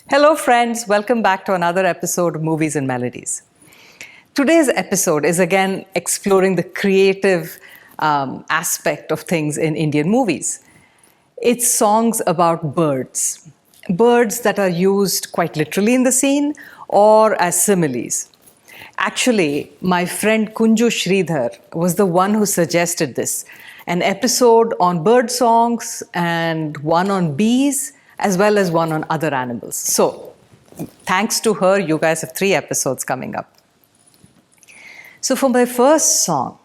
Hello friends, welcome back to another episode of Movies and Melodies. Today's episode is again exploring the creative aspect of things in Indian movies. It's songs about birds. Birds that are used quite literally in the scene or as similes. Actually, my friend Kunju Sridhar was the one who suggested this. An episode on bird songs and one on bees, as well as one on other animals. So, thanks to her, you guys have 3 episodes coming up. So for my first song,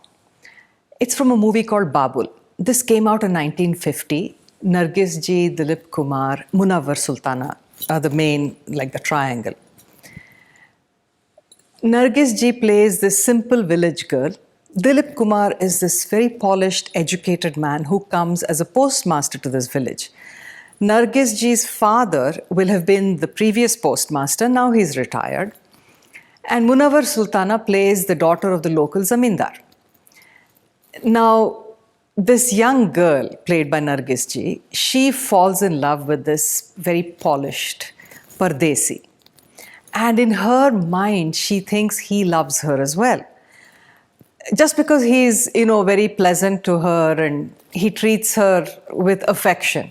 it's from a movie called Babul. This came out in 1950. Nargis ji, Dilip Kumar, Munawwar Sultana are the main, like the triangle. Nargis ji plays this simple village girl. Dilip Kumar is this very polished, educated man who comes as a postmaster to this village. Nargis ji's father will have been the previous postmaster, now he's retired. And Munawwar Sultana plays the daughter of the local zamindar. Now, this young girl, played by Nargis ji, she falls in love with this very polished Pardesi. And in her mind, she thinks he loves her as well. Just because he's, very pleasant to her and he treats her with affection.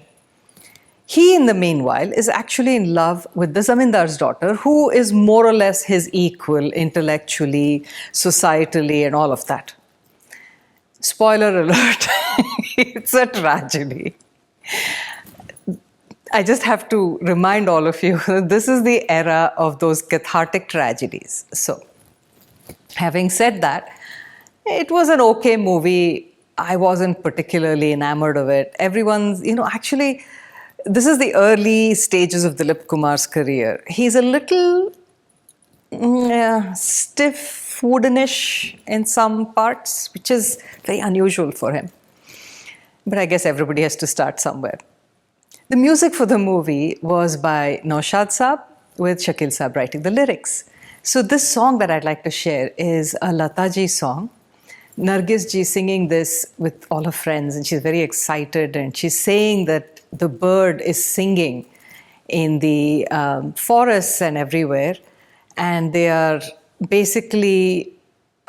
He, in the meanwhile, is actually in love with the zamindar's daughter, who is more or less his equal intellectually, societally, and all of that. Spoiler alert, it's a tragedy. I just have to remind all of you, this is the era of those cathartic tragedies. So, having said that, it was an okay movie. I wasn't particularly enamored of it. Everyone's, actually, this is the early stages of Dilip Kumar's career. He's a little stiff, woodenish in some parts, which is very unusual for him. But I guess everybody has to start somewhere. The music for the movie was by Naushad Saab, with Shakil Saab writing the lyrics. So this song that I'd like to share is a Lata ji song. Nargis ji singing this with all her friends, and she's very excited, and she's saying that the bird is singing in the forests and everywhere, and they are basically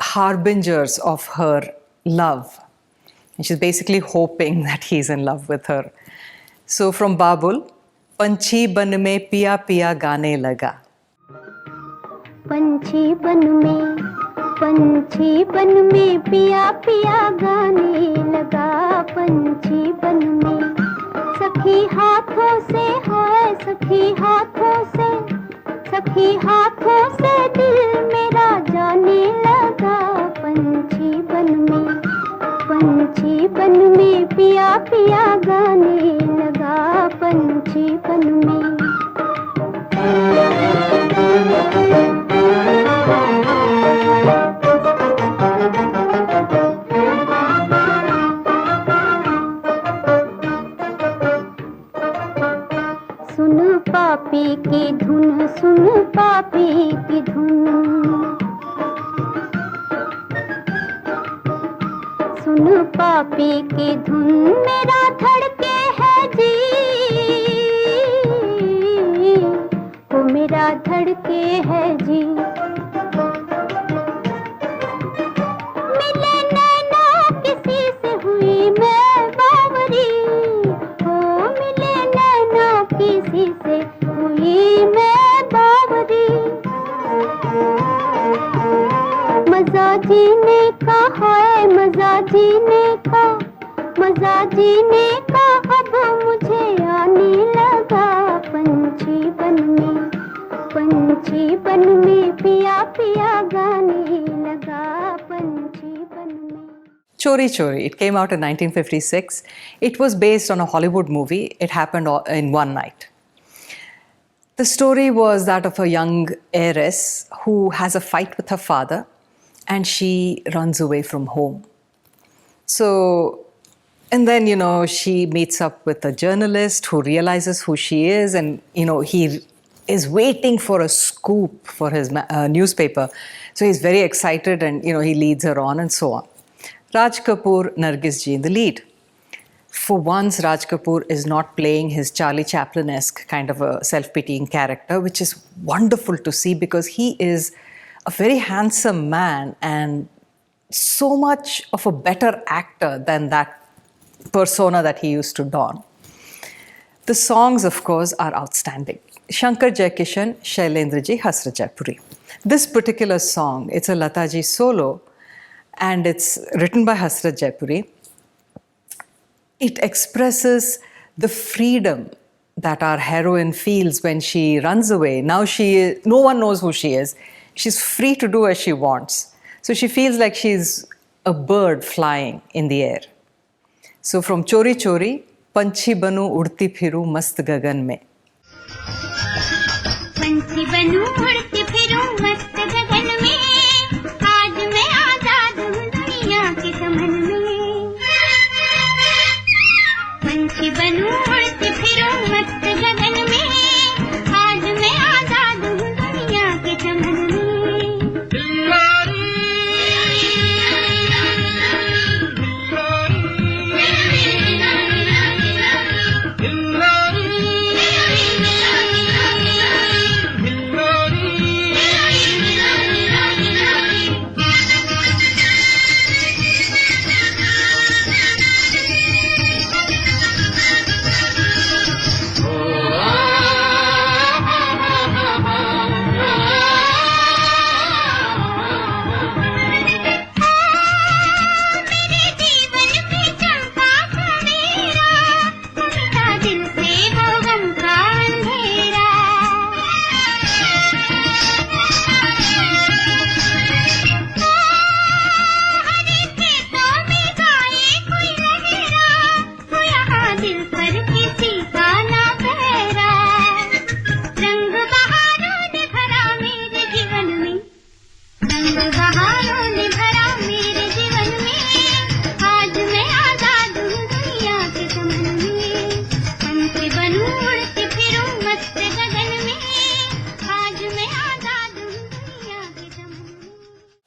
harbingers of her love. And she's basically hoping that he's in love with her. So from Babul, Panchi ban mein piya piya gaane laga. Panchi ban mein piya piya gaane laga. Panchi ban mein सखी हाथों से है सखी हाथों से दिल मेरा जाने लगा पंछी बन में पिया पिया गाने लगा पंछी बन में पापी की धुन सुन पापी की धुन सुन पापी की धुन मेरा धड़के है जी वो मेरा धड़के है जी मिले नैना किसी से हुई मैं बावरी हो मिले नैना किसी से मैं बावरी मजा जीने का है मजा जीने का अब मुझे आने लगा पंछी बन में पिया पिया गाने लगा पंछी बन में. Chori Chori, it came out in 1956. It was based on a Hollywood movie. It happened in one night. The story was that of a young heiress who has a fight with her father and she runs away from home. So, and then, she meets up with a journalist who realizes who she is, and, he is waiting for a scoop for his newspaper. So he's very excited and, he leads her on and so on. Raj Kapoor, Nargis ji in the lead. for once, Raj Kapoor is not playing his Charlie Chaplin-esque kind of a self-pitying character, which is wonderful to see because he is a very handsome man and so much of a better actor than that persona that he used to don. The songs, of course, are outstanding. Shankar Jaikishan, Shailendra Ji, Hasrat Jaipuri. This particular song, it's a Lataji solo and it's written by Hasrat Jaipuri. It expresses the freedom that our heroine feels when she runs away. Now no one knows who she is. She's free to do as she wants. So she feels like she's a bird flying in the air. So from Chori Chori, Panchi banu udti phiru mast gagan mein. पंछी बनूं उड़ती फिरूं मस्त गगन में आज मैं आजाद हूँ दुनिया के चमन में पंछी बनूं उड़ती फिरूं मस्त गगन में आज मैं आजाद हूँ दुनिया के चमन में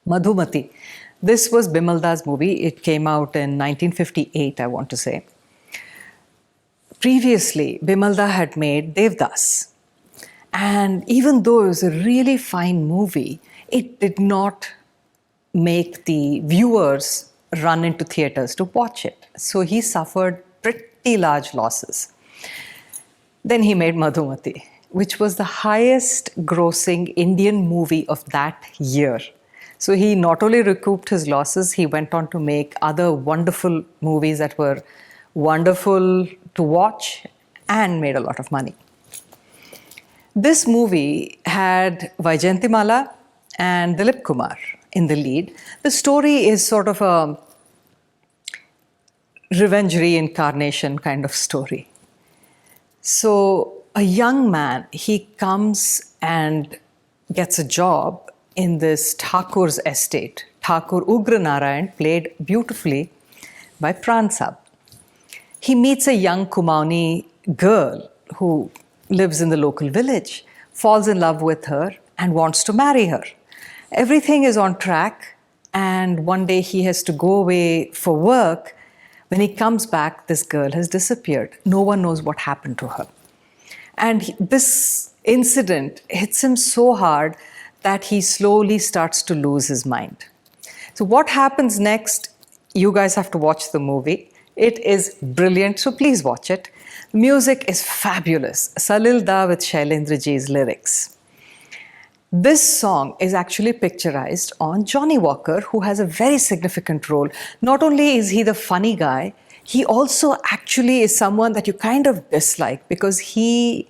Madhumati. This was Bimalda's movie. It came out in 1958, I want to say. Previously, Bimalda had made Devdas. And even though it was a really fine movie, it did not make the viewers run into theatres to watch it. So he suffered pretty large losses. Then he made Madhumati, which was the highest grossing Indian movie of that year. So he not only recouped his losses, he went on to make other wonderful movies that were wonderful to watch and made a lot of money. This movie had Vaijayantimala and Dilip Kumar in the lead. The story is sort of a revenge reincarnation kind of story. So a young man, he comes and gets a job in this Thakur's estate. Thakur Ugra Narayan, played beautifully by Pran Sahab. He meets a young Kumauni girl who lives in the local village, falls in love with her and wants to marry her. Everything is on track, and one day he has to go away for work. When he comes back, this girl has disappeared. No one knows what happened to her. And this incident hits him so hard that he slowly starts to lose his mind. So what happens next? You guys have to watch the movie. It is brilliant, so please watch it. The music is fabulous. Salil Da with Shailendra Ji's lyrics. This song is actually picturized on Johnny Walker, who has a very significant role. Not only is he the funny guy, he also actually is someone that you kind of dislike because he,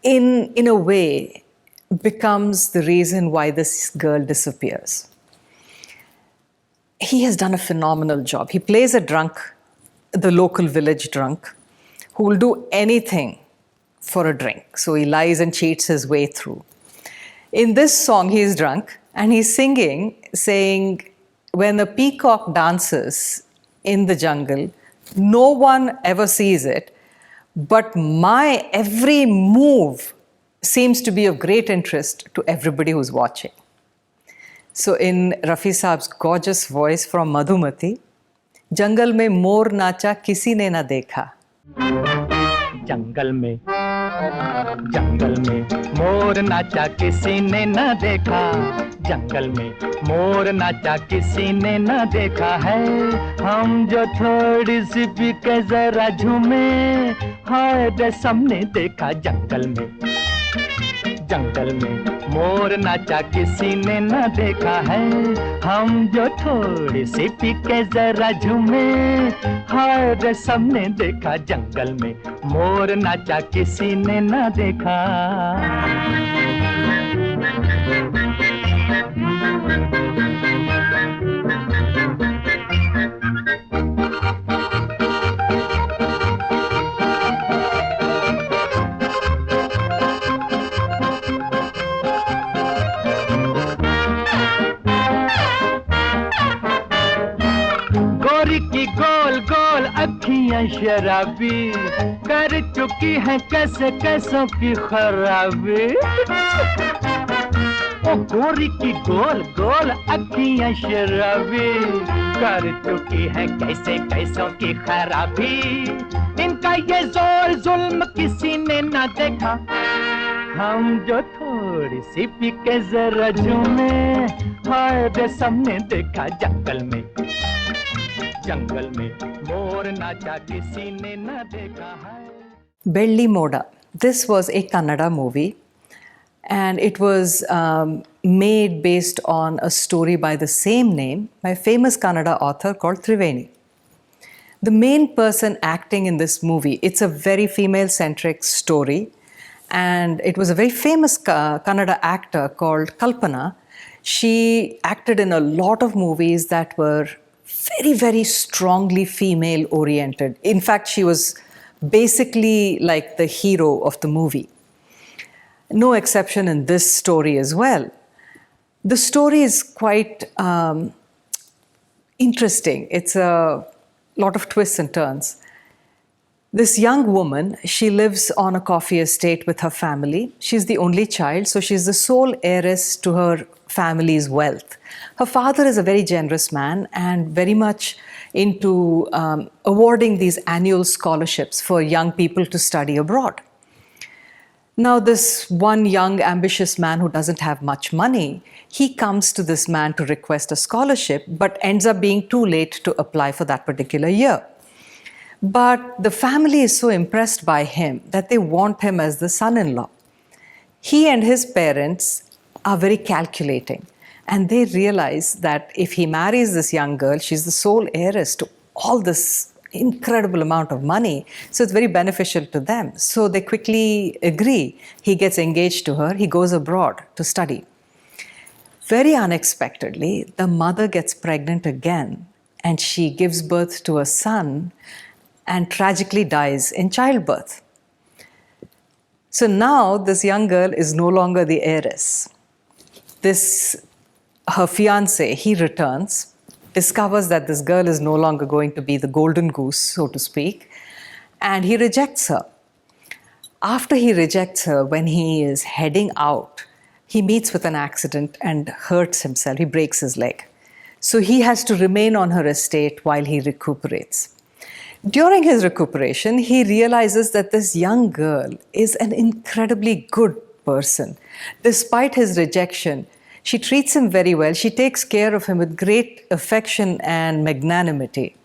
in a way, becomes the reason why this girl disappears. He has done a phenomenal job. He plays a drunk, the local village drunk, who will do anything for a drink. So he lies and cheats his way through. In this song, he is drunk and he's singing, saying, when the peacock dances in the jungle, no one ever sees it, but my every move seems to be of great interest to everybody who's watching. So in Rafi Saab's gorgeous voice from Madhumati, जंगल में मोर नाचा किसी ने ना देखा. जंगल में मोर नाचा किसी ने न देखा, जंगल में मोर नाचा किसी ने न देखा है. हम जो थोड़ी सी भी के जरा झूमे, हाय रे सबने देखा जंगल में मोर नाचा किसी ने न देखा है. हम जो थोड़ी सी पी के जरा झूमे, हाय रे सबने देखा जंगल में मोर नाचा किसी ने न देखा. की गोल गोल अखियां शराबी कर चुकी हैं कैसे कैसों की खराबी. ओ गोरी की गोल गोल अखियां शराबी कर चुकी हैं कैसे कैसों की खराबी. इनका ये जोर जुल्म किसी ने ना देखा. हम जो थोड़ी सी पी के जरा झूमे, हाय रे सबने देखा जंगल में मोर नाचा किसी ने न देखा है. Bellimoda. This was a Kannada movie, and it was made based on a story by the same name by a famous Kannada author called Triveni. The main person acting in this movie, it's a very female-centric story, and it was a very famous Kannada actor called Kalpana. She acted in a lot of movies that were very, very strongly female-oriented. In fact, she was basically like the hero of the movie. No exception in this story as well. The story is quite interesting. It's a lot of twists and turns. This young woman, she lives on a coffee estate with her family. She's the only child, so she's the sole heiress to her family's wealth. Her father is a very generous man and very much into awarding these annual scholarships for young people to study abroad. Now, this one young, ambitious man who doesn't have much money, he comes to this man to request a scholarship, but ends up being too late to apply for that particular year. But the family is so impressed by him that they want him as the son-in-law. He and his parents are very calculating, and they realize that if he marries this young girl, she's the sole heiress to all this incredible amount of money, so it's very beneficial to them. So they quickly agree. He gets engaged to her, he goes abroad to study. Very unexpectedly, the mother gets pregnant again, and she gives birth to a son and tragically dies in childbirth. So now this young girl is no longer the heiress. Her fiancé, he returns, discovers that this girl is no longer going to be the golden goose, so to speak, and he rejects her. After he rejects her, when he is heading out, he meets with an accident and hurts himself. He breaks his leg. So he has to remain on her estate while he recuperates. During his recuperation, he realizes that this young girl is an incredibly good person. Despite his rejection, she treats him very well. She takes care of him with great affection and magnanimity.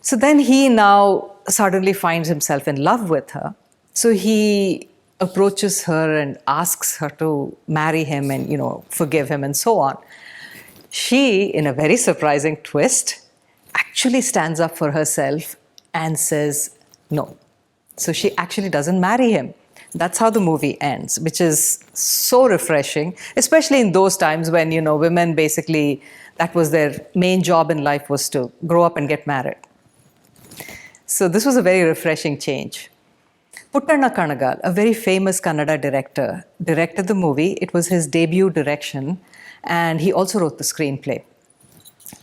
So then he now suddenly finds himself in love with her. So he approaches her and asks her to marry him and, forgive him and so on. She, in a very surprising twist, actually stands up for herself and says no. So she actually doesn't marry him. That's how the movie ends, which is so refreshing, especially in those times when, women basically, that was their main job in life, was to grow up and get married. So this was a very refreshing change. Puttanna Kanagal, a very famous Kannada director, directed the movie. It was his debut direction, and he also wrote the screenplay.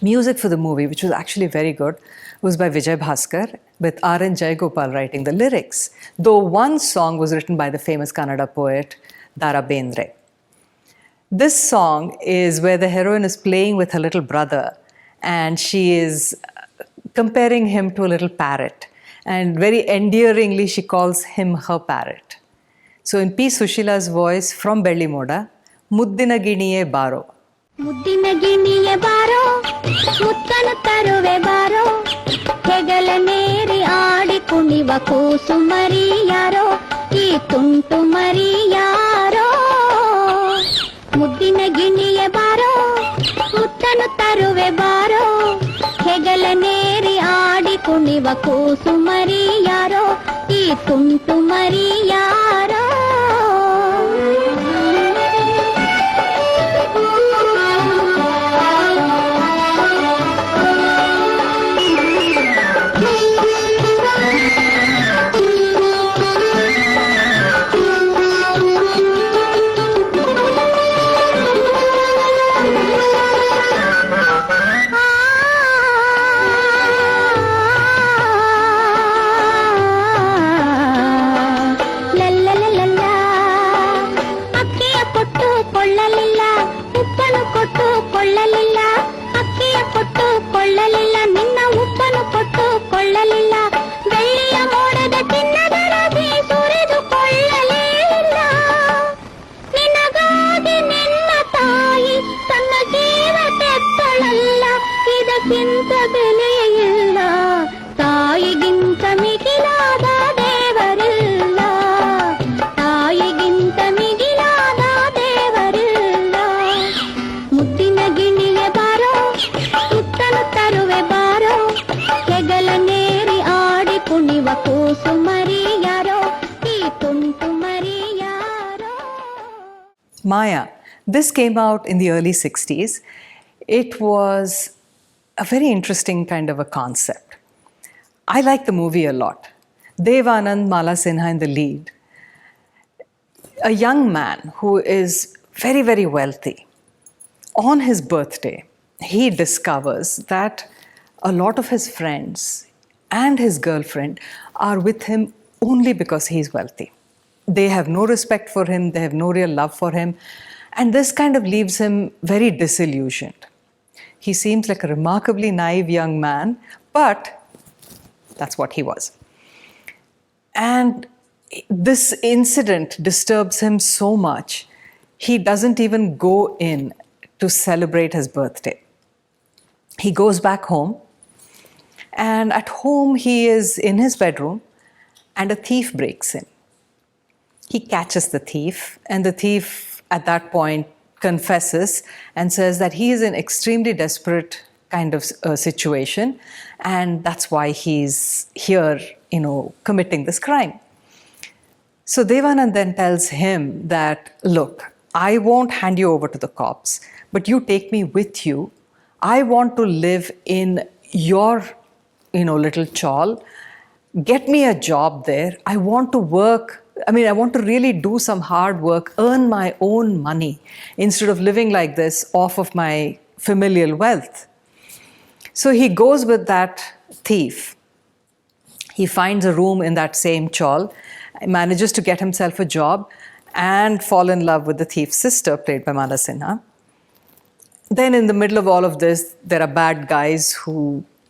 Music for the movie, which was actually very good, was by Vijay Bhaskar, with R.N. Jayagopal writing the lyrics, though one song was written by the famous Kannada poet Dara Bendre. This song is where the heroine is playing with her little brother, and she is comparing him to a little parrot. And very endearingly, she calls him her parrot. So in P. Sushila's voice from Bellimoda, Muddina Giniye Baro. ಮುದ್ದಿನ ಗಿಣಿಯ ಬಾರೋ ಮುತ್ತನು ತರುವೆ ಬಾರೋ ಹೆಗಲ ನೇರಿ ಆಡಿ ಕುಣಿವ ಕೂಸು ಮರಿ ಯಾರೋ ಈ ತುಂಟು ಮರಿ ಯಾರೋ ಮುದ್ದಿನ ಗಿಣಿಯ ಬಾರೋ ಮುತ್ತನು ತರುವೆ ಬಾರೋ ಹೆಗಲ ನೇರಿ ಆಡಿ ಕುಣಿವ ಕೂಸು ಮರಿ ಯಾರೋ ಈ ತುಂಟು ಮರಿ ಯಾರೋ Maya. This came out in the early 60s. It was a very interesting kind of a concept. I like the movie a lot. Dev Anand, Mala Sinha in the lead. A young man who is very, very wealthy. On his birthday, he discovers that a lot of his friends and his girlfriend are with him only because he's wealthy. They have no respect for him, they have no real love for him, and this kind of leaves him very disillusioned. He seems like a remarkably naive young man, but that's what he was. And this incident disturbs him so much, he doesn't even go in to celebrate his birthday. He goes back home, and at home he is in his bedroom, and a thief breaks in. He catches the thief, and the thief at that point confesses and says that he is in extremely desperate kind of situation, and that's why he's here, committing this crime. So Devanand then tells him that, look, I won't hand you over to the cops, but you take me with you. I want to live in your, little chawl. Get me a job there. I want to work. I want to really do some hard work, earn my own money instead of living like this off of my familial wealth. So he goes with that thief. He finds a room in that same chawl, manages to get himself a job and fall in love with the thief's sister, played by Mala Sinha. Then in the middle of all of this, there are bad guys who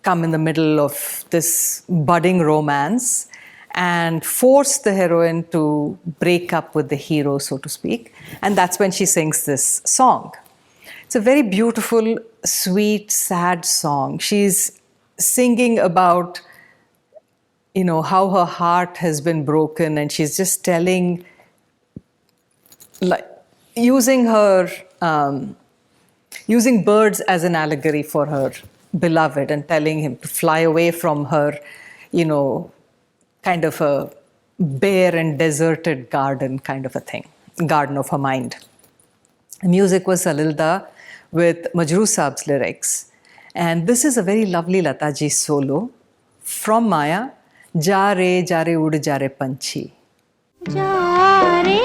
come in the middle of this budding romance and force the heroine to break up with the hero, so to speak. And that's when she sings this song. It's a very beautiful, sweet, sad song. She's singing about, how her heart has been broken, and she's just telling, using birds as an allegory for her beloved and telling him to fly away from her, kind of a bare and deserted garden kind of a thing, garden of her mind. The music was Salilda with Majroo Saab's lyrics. And this is a very lovely Lataji solo from Maya, Ja re ud ja re panchi. Ja re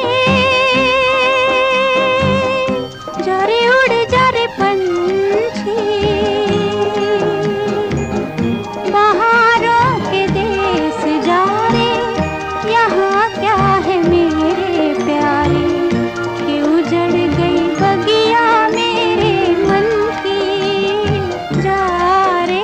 ud ja re panchi, baharon ke desh ja re, yahan kya hai mere pyare, ki ujad gayi bagiya mere man ki. Ja re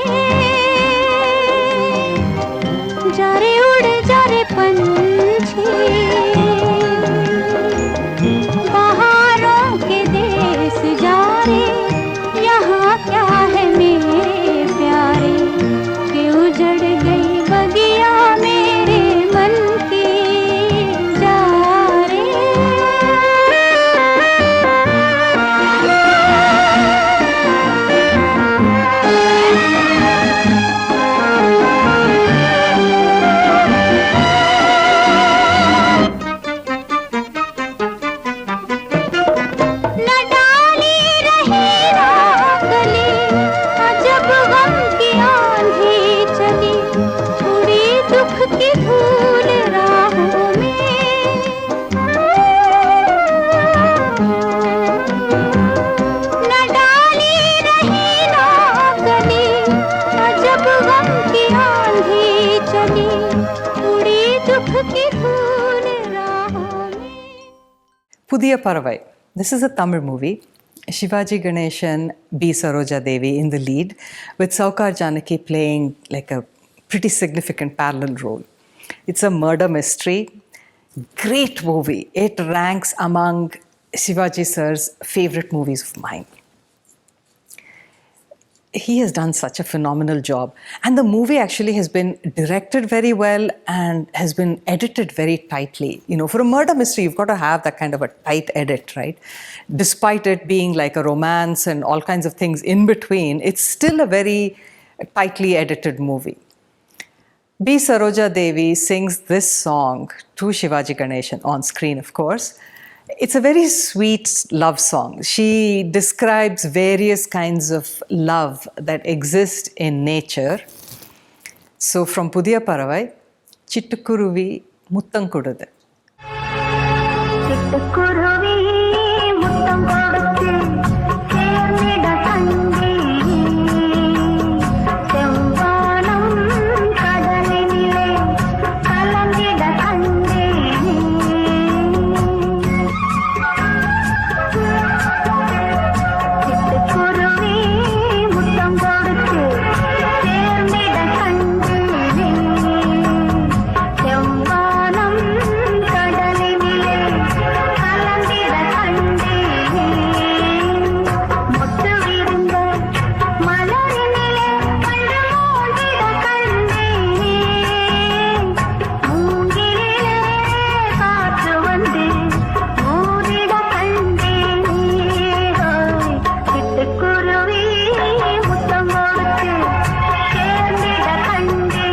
Pudiya Paravai. This is a Tamil movie. Shivaji Ganeshan, B. Saroja Devi in the lead, with Saukar Janaki playing like a pretty significant parallel role. It's a murder mystery. Great movie. It ranks among Shivaji sir's favorite movies of mine. He has done such a phenomenal job. And the movie actually has been directed very well and has been edited very tightly. You know, for a murder mystery, you've got to have that kind of a tight edit, right? Despite it being like a romance and all kinds of things in between, it's still a very tightly edited movie. B. Saroja Devi sings this song to Shivaji Ganeshan on screen, of course. It's a very sweet love song. She describes various kinds of love that exist in nature. So from Pudiya Paravai, Chittukuruvi Muttam Koduthu. சிட்டுக்குருவி முத்தம் கொடுத்து சேர்ந்திட கண்டே செவ்வானம் கடலினிலே கலந்திட கண்டே சிட்டுக்குருவி முத்தம் கொடுத்து சேர்ந்திட கண்டே செவ்வானம் கடலினிலே கலந்திட கண்டே முத்து விருந்த மலரினிலே கண்டு மூழ்கிட கண்டே மூங்கிலே காற்று வந்து மூடிட கண்டே சிட்டுக்குருவி முத்தம் கொடுத்து சேர்ந்திட கண்டே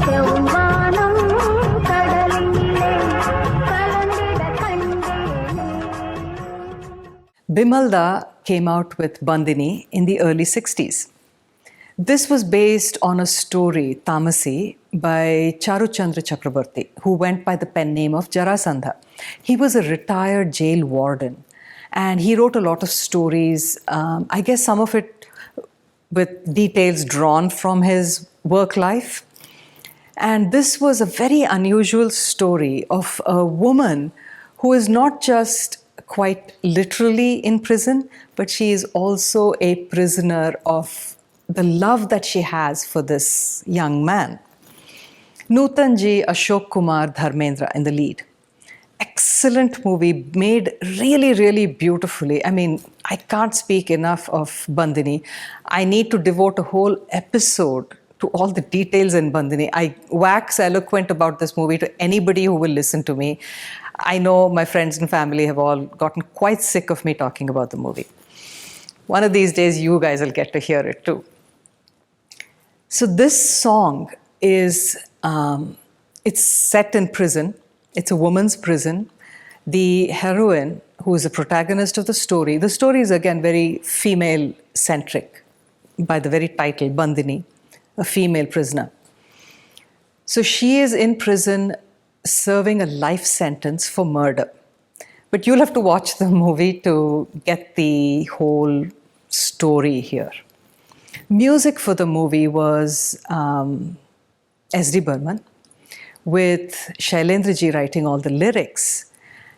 செவ்வானம் கடலினிலே கலந்திட கண்டே Bimalda came out with Bandini in the early 60s. This was based on a story, Tamasi, by Charuchandra Chakrabarti, who went by the pen name of Jarasandha. He was a retired jail warden, and he wrote a lot of stories, I guess some of it with details drawn from his work life. And this was a very unusual story of a woman who is not just quite literally in prison, but she is also a prisoner of the love that she has for this young man. Nutanji, Ashok Kumar, Dharmendra in the lead. Excellent movie, made really, really beautifully. I mean, I can't speak enough of Bandini. I need to devote a whole episode to all the details in Bandini. I wax eloquent about this movie to anybody who will listen to me. I know my friends and family have all gotten quite sick of me talking about the movie. One of these days, you guys will get to hear it too. So this song is, it's set in prison. It's a woman's prison. The heroine, who is the protagonist of the story is again very female-centric by the very title, Bandini. a female prisoner. So she is in prison serving a life sentence for murder. But you'll have to watch the movie to get the whole story here. Music for the movie was S.D. Burman, with Shailendra ji writing all the lyrics,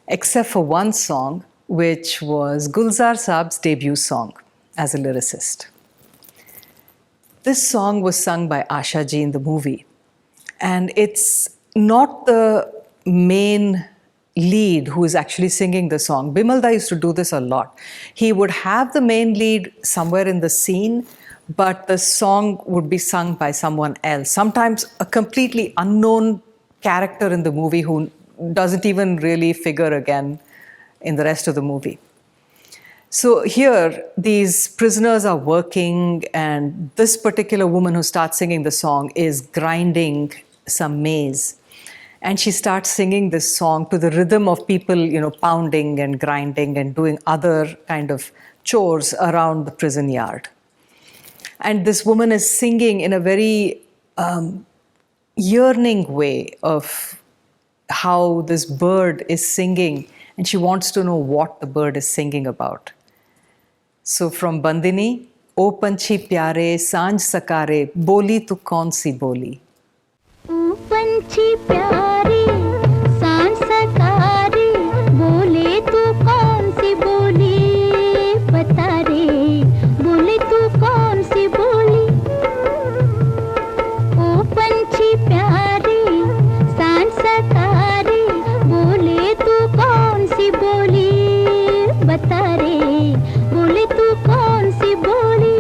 except for one song, which was Gulzar Saab's debut song as a lyricist. This song was sung by Asha ji in the movie, and it's not the main lead who is actually singing the song. Bimalda used to do this a lot. He would have the main lead somewhere in the scene, but the song would be sung by someone else. Sometimes a completely unknown character in the movie who doesn't even really figure again in the rest of the movie. So here, these prisoners are working, and this particular woman who starts singing the song is grinding some maize. And she starts singing this song to the rhythm of people, pounding and grinding and doing other kind of chores around the prison yard. And this woman is singing in a very yearning way of how this bird is singing, and she wants to know what the bird is singing about. So from Bandini, O Panchi Pyare, Sanj Sakare, Boli tu kaun si boli? ओ पंछी प्यारे सांझ सकारे बोले तू कौन सी बोली बता रे बोले तू कौन सी बोली ओ पंछी प्यारे सांझ सकारे बोले तू कौन सी बोली बता रे बोले तू कौन सी बोली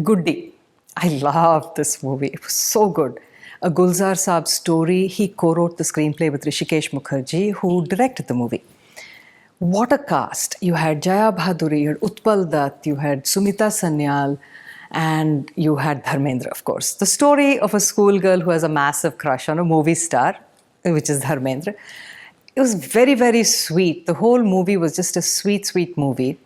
Guddi. I loved this movie. It was so good. A Gulzar Saab story. He co-wrote the screenplay with Rishikesh Mukherjee, who directed the movie. What a cast. You had Jaya Bhaduri, you had Utpal Dutt, you had Sumita Sanyal, and you had Dharmendra, of course. The story of a schoolgirl who has a massive crush on a movie star, which is Dharmendra. It was very, very sweet. The whole movie was just a sweet, sweet movie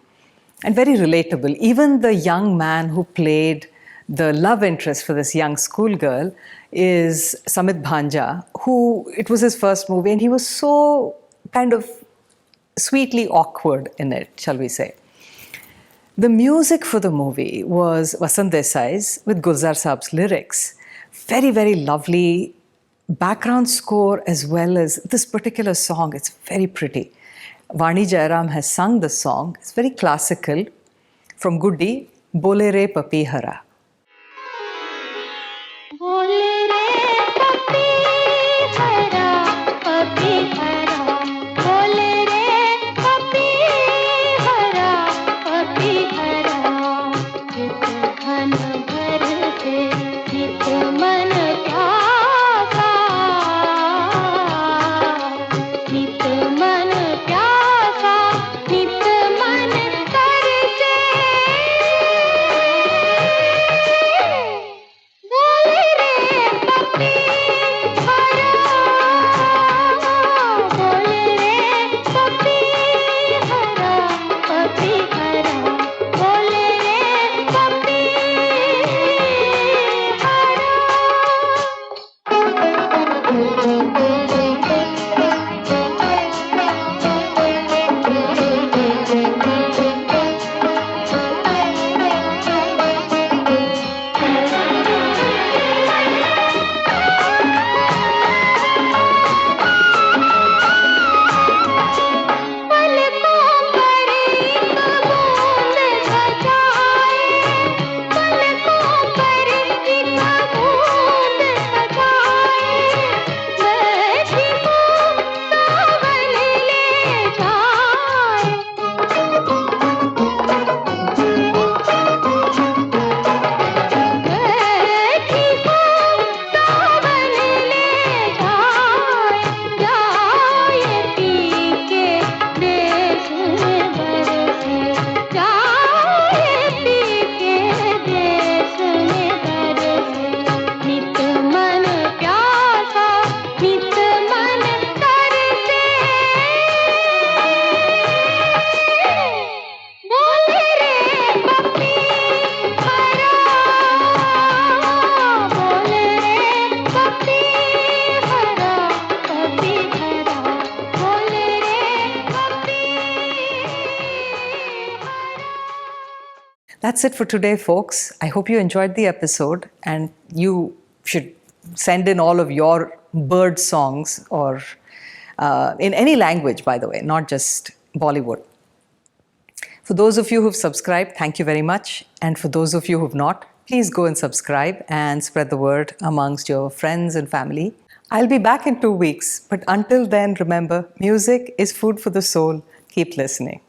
and very relatable. Even the young man who played the love interest for this young schoolgirl is Samit Bhanja, who, it was his first movie, and he was so kind of sweetly awkward in it, shall we say. The music for the movie was Vasant Desai's with Gulzar Saab's lyrics. Very, very lovely background score as well as this particular song. It's very pretty. Vani Jairam has sung the song. It's very classical. From Guddi, Bole Re Papi Hara. That's it for today, folks. I hope you enjoyed the episode, and you should send in all of your bird songs, or in any language, by the way, not just Bollywood. For those of you who've subscribed, thank you very much. And for those of you who've not, please go and subscribe and spread the word amongst your friends and family. I'll be back in 2 weeks, but until then, remember, music is food for the soul. Keep listening.